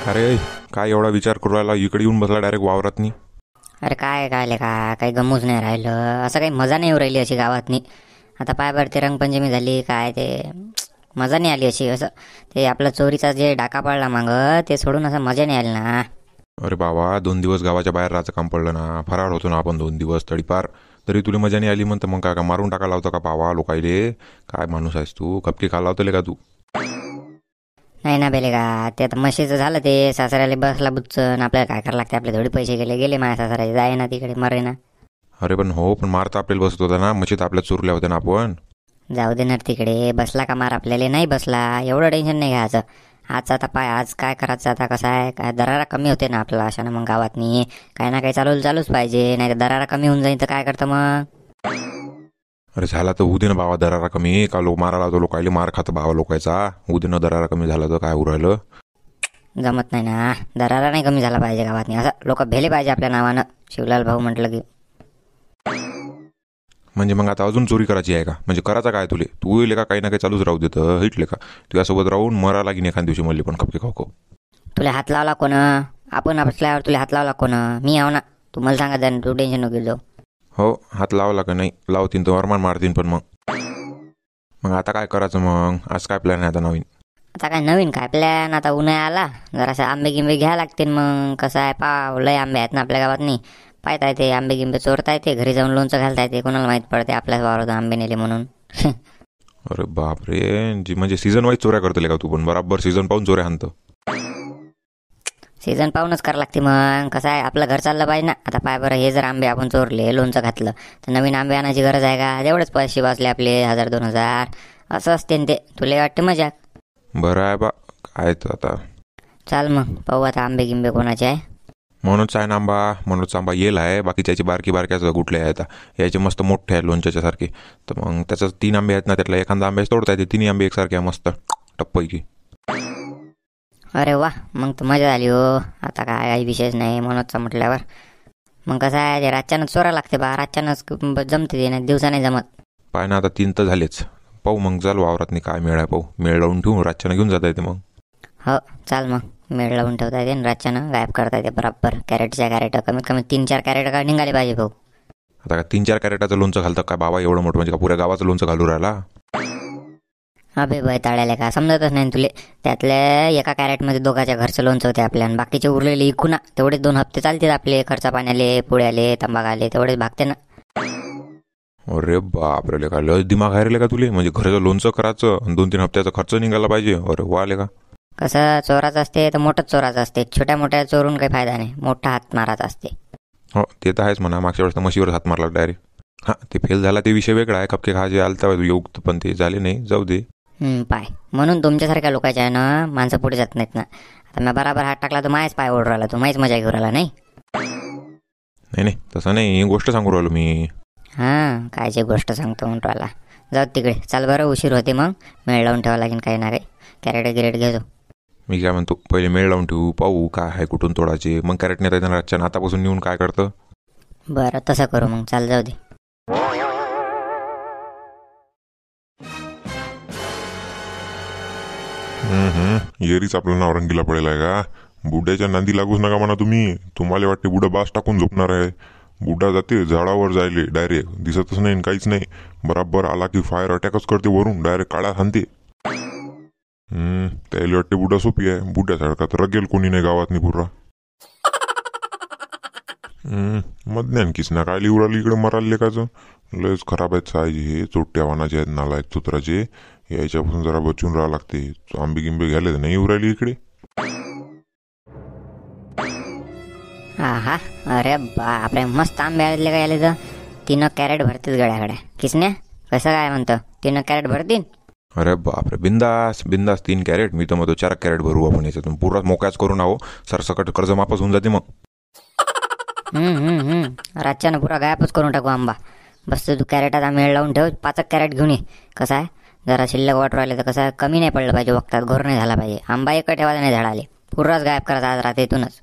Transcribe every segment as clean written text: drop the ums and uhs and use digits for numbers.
अरे काय एवढा विचार करू राहिला? इकडे येऊन बसला डायरेक्ट वावरातनी. अरे काय काय ले का काही गमूच नाही राहिलं, असं काही मजा नाही येऊ राहिली अशी गावातनी. आता पाय बरं ते रंगपंचमी झाली काय ते मजा नाही आली अशी. असं ते आपला चोरीचा जे डाका पडला माग ते सोडून असं मजा नाही आली ना. अरे बाबा, 2 दिवस गावाच्या बाहेर राहायचं काम पडलं ना. फरार होतो ना आपण 2 दिवस तडीपार. तरी तुला मजा नाही आली म्हणतं. मग काय का मारून टाकायला होतं का पावा लोकायले? काय माणूस आहेस तू? कपटी खाला होतं का तू? नाही ना बेले का, ते आता म्हशीचं झालं ते सासऱ्याला बसला बुच्चन. आपल्याला काय करायला लागते, आपले थोडे पैसे गेले गेले माझ्या सासऱ्याचे, जाय ना तिकडे मरे ना. अरे पण हो, पण मारता आपल्याला बसत होता ना. मशीत आपल्या चोरल्या होत्या ना आपण. जाऊ दे ना तिकडे, बसला का मार आपल्याला नाही बसला एवढं टेन्शन नाही घ्यायचं. आज आता पाय आज काय करायचं, आता कसं आहे काय दरारा कमी होते ना आपल्याला अशा ना. मग गावातनी काही ना काही चालूच पाहिजे, नाही तर दरारा कमी होऊन जाईल तर काय करतं मग. अरे झाला तर होऊ दे ना बाबा दरारा कमी. का लोक मारायला होतो, लोकायले मार खातं भावा लोकायचा. होऊ दे ना दरारा कमी झाला तर काय उरायलं. जमत नाही ना, दरारा नाही कमी झाला पाहिजे गावातनी. असं लोक भेले पाहिजे आपल्या नावानं. शिवलाल भाऊ म्हटलं की म्हणजे मग आता अजून चोरी करायची आहे का? म्हणजे करायचा काय तुले? तू येईल का काही ना काही चालूच राहू देतं हिटले का? तुझ्यासोबत राहून मरा लागीन एखाद दिवशी मल्ली पण कपडे खाऊ खाऊ. तुला हात लावला कोण? आपण असल्यावर तुला हात लावला कोण? मी आहो ना. तू मला सांगा दन, तू टेन्शन नको घेऊ. हो, हात लावला का नाही? लावतीन तर वरमान मारतीन. पण मग मग आता काय करायचं? मग आज काय प्लॅन आहे आता नवीन? आता काय नवीन काय प्लॅन? आता उन्हाळा आला, जरासे आंबे गिंबे घ्यायला लागतील. मग कसं आहे पाव लय आंबे आहेत ना आपल्या गावातनी. पाहता येते आंबे गिंबे चोरता येते, घरी जाऊन लोणचं घालता येते. कोणाला माहित पडते आपल्याच वावरात आंबे नेले म्हणून. अरे बापरे, जी म्हणजे सीझन वाईज चोऱ्या करतले का तू? पण बराबर सीझन पाहून चोऱ्या हाणतं. सीझन पाहूनच करावं लागते. मग कसं आहे आपलं घर चाललं पाहिजे ना. आता पाय बरं, हे जर आंबे आपण चोरले लोणचं घातलं तर नवीन आंबे आणायची गरज आहे का? तेवढेच पैसे वाचले आपले 1000-2000. असं असते न ते. तुला वाटते मजा? बरं आहे बा. काय तर आता चाल मग पाहू आता आंबे गिंबे कोणाचे आहे. म्हणूनच आहे ना आंबा. म्हणूनच आंबा येल आहे. बाकीच्याची बारकी बारक्याच गुटले आहेत. याचे मस्त मोठे आहे लोणच्याच्या सारखे. तर मग त्याचं 3 आंबे आहेत ना, त्यातला एखादा आंब्याच तोडता येते. 3 आंबे एकसारखे आहे मस्त टप्पैकी. अरे वा, मग तर मजा झाली हो. आता काय काही विशेष नाही म्हणूनच म्हटल्यावर. मग कसं आहे ते रातच्यानंच चोरा लागते बा. रातच्यानंच जमते ते, नाही दिवसा नाही जमत. पाय ना आता 3 तर झालेच. पाहू मग चालू वावरात नाही काय मेळ आहे पाहू. मेळ लावून ठेवू, रातच्यानं घेऊन जाता येते मग. हो चाल मग. मेळ लावून ठेवता येते आणि रातच्यानं गायब करता येते बरोबर. कॅरेटच्या कॅरेट कमीत कमी 3-4 कॅरेट का निघाले पाहिजे भाऊ. आता का 3-4 कॅरेटाचं लोणचं घालतं काय बाबा? एवढं मोठं म्हणजे का पुऱ्या गावाचं लोणचं घालू राहिला? अबे बाय ताळ्याला का समजतच नाही तुले. त्यातल्या एका कॅरेटमध्ये दोघाच्या घरचं लोणचं होते आपल्या, आणि बाकीचे उरलेले इकू ना. तेवढेच 2 हप्ते चालतील आपले, खर्चा पाण्याले, पुड्याले, तंबाखाले तेवढेच भागते ना. अरे बापरे, का लस दिमाग आहे रे का तुले? म्हणजे घराचं लोणचं करायचं आणि 2-3 हप्त्याचा खर्च निघाला पाहिजे. अरे वा का. कसं चोराचं असते तर मोठंच चोराचं असते. छोट्या मोठ्या चोरून काही फायदा नाही, मोठा हात मारायचा असते. हो ते तर आहेच म्हणा. मागच्या वेळेस तर म्हशीवर हात मारला डायरेक्ट. हां, ते फेल झाला ते विषय वेगळा आहे. कपके खायचे आलता योग, पण ते झाले नाही. जाऊ दे. पाय म्हणून तुमच्यासारख्या लोकांच्या आहे ना माणसं पुढे जात नाहीत ना. आता मी बराबर हात टाकला तर माहीच पाय ओढ राहिला, तो माहीच मजा घेऊ राहिला नाही. नाही नाही तसं नाही, ही गोष्ट सांगू राहिलो मी. हां, कायची गोष्ट सांगतो म्हणून राहिला. जाऊ तिकडे चाल बरं, उशीर होते मग. मेळ लावून ठेवा लागेल काही ना काही. कॅरेट गिरेट घेतो. मी काय म्हणतो, पहिले मेळ लावून ठेवू, पाहू काय आहे कुठून तोडायचे. मग कॅरेट नेता येतं रातच्या आतापासून नेऊन काय करतं. बरं तसं करू मग, चाल जाऊ दे. येरीच आपलं नाव रंगीला पडेल आहे का? बुड्याच्या नांदी लागूच नका म्हणा तुम्ही. तुम्हाला वाटते बुडा बास टाकून झोपणार आहे? बुड्डा जाते झाडावर जायले डायरेक्ट, दिसतच नाही काहीच नाही. बराबर आला की फायर अटॅकच करते वरून, डायरेक्ट काळा हाणते. त्याला वाटते बुडा सोपी आहे. बुड्यासारखा तर रगेल कोणी नाही गावात नाही पुरा. मधन्यान किसना काय लिवराली इकडे मराल लेकाचं. लयच खराब आहेत सायजी हे. चोट्ट्या वानाचे आहेत, नालायक चुत्राचे. याच्यापासून जरा बचून राहावं लागते. आंबे गिंबे घ्यायला तर नाही उरायली इकडे. हा, अरे बापरे, मस्त आंबे आले का याले तर. 3 कॅरेट भरतील गड्यागड्या. किसने कसं काय म्हणतं, 3 कॅरेट भरतील? अरे बापरे, बिंदास बिंदास 3 कॅरेट. मी तर मग 4 कॅरेट भरू आपण याच्यातून. पुरा मोकळाच करून आहो. सरसकट कर्ज माफच होऊन जाते मग. रातच्यानं पुरा गायबच करून टाकू आंबा. बस तू कॅरेटाचा मेळ लावून ठेव. 5 कॅरेट घेऊन ये. कसं आहे जरा शिल्लक वाटर राहिले तर कसं कमी नाही पडलं पाहिजे, वक्तात घोर नाही झाला पाहिजे. आंबा एक ठेवायचा नाही झाडाले. पुराच गायब करायचा आज रात्रीतूनच.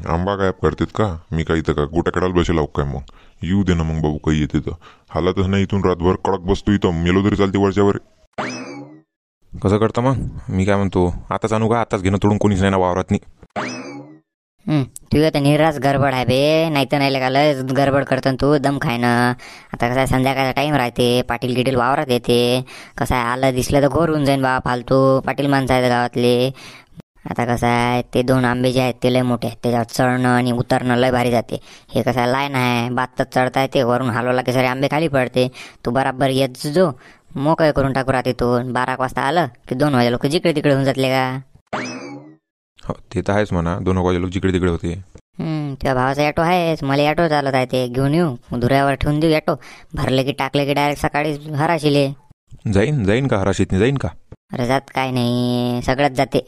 आंबा गायब करतात का? मी काही तर का गोट्या कडायला बसेल आहो काय? मग येऊ दे ना मग बाबू, काही येते तर. हालतच नाही इथून रातभर कडक बसतो इथं. मेलो तरी चालते वरच्यावर. कसं करतं मग? मी काय म्हणतो, आताच आणू का? आताच घेणं तोडून कोणीच नाही ना वावरात नाही. तुझं तर निराच गडबड आहे बे, नाही तर नाही का लय गडबड करतो तू दम खायनं. आता कसं आहे संध्याकाळचा टाईम राहते, पाटील गिटील वावरात येते, कसं आहे आलं दिसलं तर घोर होऊन जाईन बा फालतू, पाटील माणसं आहेत गावातले. आता कसं आहे ते 2 आंबे जे आहेत ते लय मोठे आहेत, त्याच्यावर चढणं आणि उतरणं लय भारी जाते. हे कसं आहे लाईन आहे, बातच चढता येते, वरून हलवला की सारे आंबे खाली पडते. तू बराबर येत जो, मोकळे करून टाकू राहते तू. 12 वाजता आलं की 2 वाजे लोक जिकडे तिकडे होऊन जातले का. हो ते तर आहेच म्हणा, 2 वाजे लोक जिकडे तिकडे होते. तुझ्या भावाचा ॲटो आहेच, मला ॲटो चालत आहे, ते घेऊन येऊ धुऱ्यावर ठेवून देऊ ॲटो, भरले की टाकले की डायरेक्ट सकाळी हराशिले. जाईन का हराशीतनी जाईन का? अरे जात काय नाही, सगळ्यात जाते.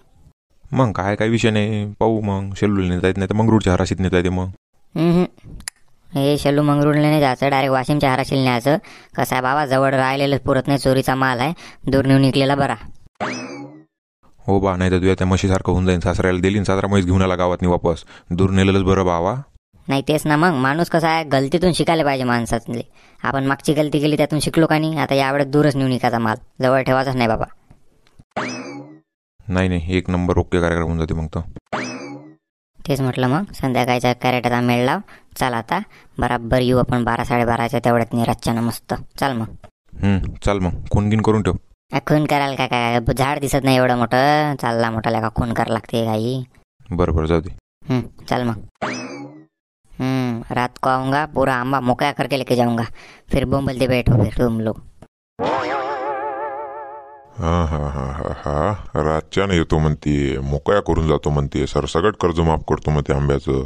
मग काय विषय नाही, पाहू मग. शेल्लूला नेता येत नाही तर मंगरूळच्या हराशीत नेता येते मग. हे शेलू मंगरुळला नाही जायचं, डायरेक्ट वाशिमच्या हराशीला न्यायचं. कसं आहे बाबा जवळ राहिलेलं पुरत नाही, चोरीचा माल आहे, दूर नेऊन निघलेला बरा. हो बा, नाही तर तुझ्या त्या म्हशीसारखं होऊन जाईन, सासऱ्याला दिलीन, सासरा म्हैस घेऊन आला गावात वापस, दूर नेलेलंच बरं बावा. नाही तेच ना, मग माणूस कसा आहे गलतीतून शिकायला पाहिजे माणसातले. आपण मागची गलती केली त्यातून शिकलो का नाही, आता यावेळेस दूरच नेऊन निघायचा माल, जवळ ठेवायचाच नाही बाबा. नाही, 1 नंबर ओके कार्यक्रम होऊन जाते मग तर. तेच म्हटलं, मग संध्याकाळच्या कॅरेटाचा मेळ लाव. चाल आता बराबर येऊ आपण 12-12:30 तेवढ्यात निराजच्यानं मस्त. चाल मग. चाल मग, खून गिन करून ठेव. खून करायला काय झाड दिसत नाही एवढं मोठं, चालला मोठा का खून करायला लागते काही. बरं जाऊ दे. चल मग. रात को आऊंगा, पूरा आंबा मोकळा करके लेके जाऊंगा, फिर बोंबलते बैठो फिर तुम लोग. हा रातच्यानं येतो म्हणते, मोकळ्या करून जातो म्हणते, सरसगट कर्ज माफ करतो म्हणते आंब्याचं.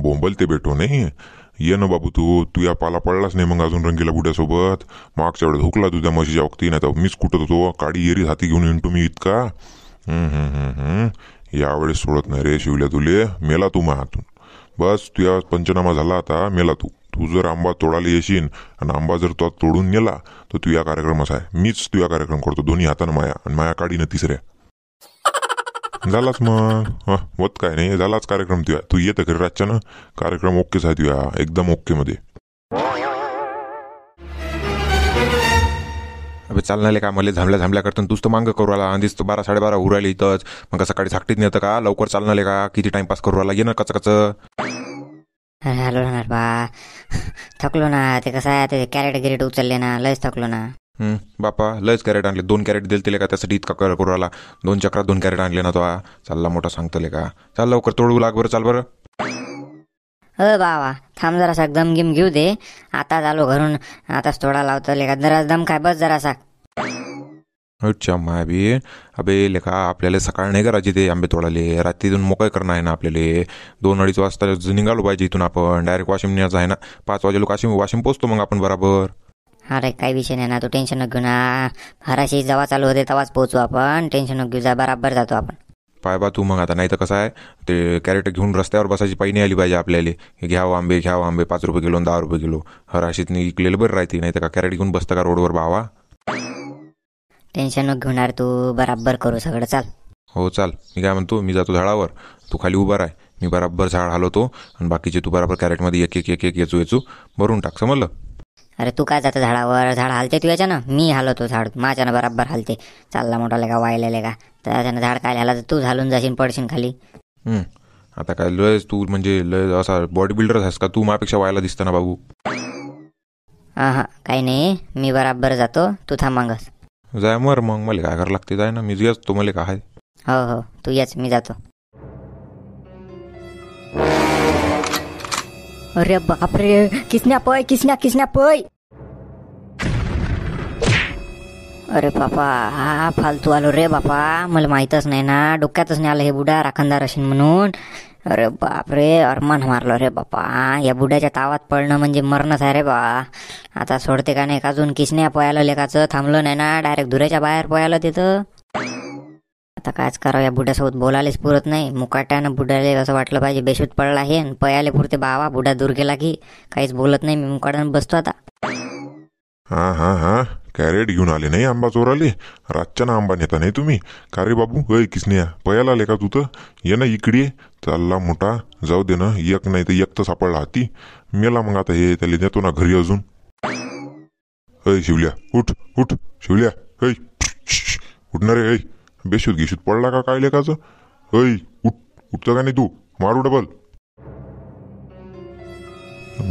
बोंबलते भेटो नाही. ये ना बाबू, तू या पाला पडलाच नाही मग अजून रंगीला बुड्यासोबत. मागच्या वेळेस हुकला तुझ्या म्हशीच्या वक्ती, नाही तर मीच कुठत होतो, काडी येरी हाती घेऊन येईन तुम्ही इतका. यावेळेस सोडत नाही रे शिवल्या तुले, मेला तू मा हातून. बस तुझ्या पंचनामा झाला आता, मेला तू जर आंबा तोडायला येशील आणि आंबा जर तो तोडून नेला तर तुझ्या कार्यक्रमच आहे. मीच तुझ्या कार्यक्रम करतो, दोन्ही हातानं माया, आणि माया काढीनं तिसऱ्या. झालाच मग, होत काय नाही, झालाच कार्यक्रम तुझ्या. तू येतं खरी रातच्यानं, कार्यक्रम ओकेच आहे तुझ्या, एकदम ओके मध्ये. अबे चालणार का, मला झांबल्या करतो तूच तर मांग करू आला, आधीच तो 12-12:30 उरायला इथंच. मग सकाळी झाकटीत नेतं का, लवकर चालणार का, किती टाइमपास करू आला, ये ना कच. हॅलो ना बा, थकलो ना. ते कसं आहे ते कॅरेट उचलले ना, लयच थकलो ना. बापा लयच कॅरेट आणले, 2 कॅरेट दिले का, त्यासाठी इतका करू आला. 2 चक्रात 2 कॅरेट आणले ना तो. चालला मोठा सांगतले का, चाल लवकर तोडू लाग बरं, चाल बरं. बाबा थांब जरासा, दम गिम घेऊ दे, आता आलो घरून, आताच तोडा लावतो लेका, जरा दम काय बस जरासा. अच्छा माय बी. अबे लेखा, आपल्याला सकाळ नाही करायची ते आंबे तोडाले, रात्रीतून मोकळे करणं आहे ना आपल्याला. 2-2:30 वाजता निघालो पाहिजे इथून आपण, डायरेक्ट वाशिम न्यायचं आहे ना. 5 वाजे लोक वाशिम पोचतो मग आपण बराबर. अरे काही विषय नाही ना, तू टेन्शन नको घेऊ ना. हराशी जेव्हा चालू होते तेव्हाच पोहोचू आपण, टेन्शन नको घेऊ, जा बराबर जातो आपण. पाय बा तू मग आता, नाही तर कसं आहे ते कॅरेट घेऊन रस्त्यावर बसायची पायी नाही आली पाहिजे आपल्याला. घ्यावं आंबे 5 रुपये किलो 10 रुपये किलो, हराशीत इकलेलं बरं राहते, नाही तर का कॅरेट घेऊन बसतं का रोडवर भावा. टेन्शन नको घेणार तू, बराबर करू सगळं, चाल. हो चाल, मी काय म्हणतो, मी जातो झाडावर, तू खाली उभा राह, मी बराबर झाड हलवतो, आणि बाकीचे तू बराबर कॅरेटमध्ये एक येचू भरून टाक, समजलं. अरे तू काय जातं झाडावर, झाड हालते तू याच्यानं, मी हलवतो झाड माझ्यानं बराबर हालते. चालला मोठा लेका वायलेले का, त्याच्यानं झाड काय हाला तर तू झालून जाशील, पडशील खाली. आता काय लय तू म्हणजे लय असा बॉडी बिल्डर आहेस का तू, माझ्यापेक्षा व्हायला दिसतं ना बाबू. काही नाही, मी बराबर जातो, तू थांबांगस. जाय मग मला काय करावं लागते, जाय ना, मी येस तो मला काय. हो तू येच, मी जातो. अरे बापरे, किसन्या पय. अरे बापा, हा फालतू आलो रे बापा, मला माहीतच नाही ना, डोक्यातच नाही आलं हे बुडा राखणदार असेल म्हणून. अरे बापरे, अरमान मारलो रे बापा, या बुड्याच्या तावात पडणं म्हणजे मरणच आहे रे बा. आता सोडते का नाही, अजून किसन्या पोयाला लेखाचं थांबलं नाही ना, डायरेक्ट धुऱ्याच्या बाहेर पोयाला तिथं. आता कायच करावं, या बुड्यासोबत बोलायलाच पुरत नाही. मुकाट्यानं बुड्याला असं वाटलं पाहिजे बेशूत पडला हे, पयाले पुरते बावा, बुडा दूर गेला की काहीच बोलत नाही. मी मुकाट्यानं बसतो आता. हा कॅरेट घेऊन आले नाही आंबा चोराले, रातच्यानं आंबा नेता नाही तुम्ही का रे बाबू. किसन्या पयाला आले का तू, तर ये ना इकडे, चालला मोठा, जाऊ दे ना, एक नाही तर एक तर सापडला हाती, मेला मग आता हे, त्याला नेतो ना घरी अजून. शिवल्या उठ शिवल्या, उठणार रे? बेशूत घेशूत पडला का काय लेकाचं? ऐ उठ, उठतं का नाही तू? मारू डबल.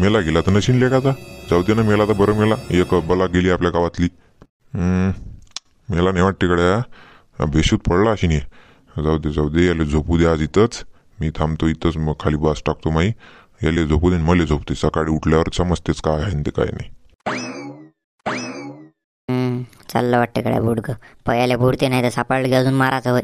मेला गेला तर नशीन लेकाचा. जाऊ दे ना, मेला तर बरं मेला. एक बला गेली आपल्या गावातली. मेला नाही वाटते गड्या, बेशूत पडला अशी नाही. जाऊ दे याला झोपू दे आज इथंच. मी थांबतो इथंच, मग खाली बस टाकतो माई. याले झोपू दे, मला झोपते. सकाळी उठल्यावर समजतेच काय आहे ते काय नाही. चाललं वाटतं गड्या बुडकं. पयाले बुडते नाही तर सापडलं की अजून मारायचं होय.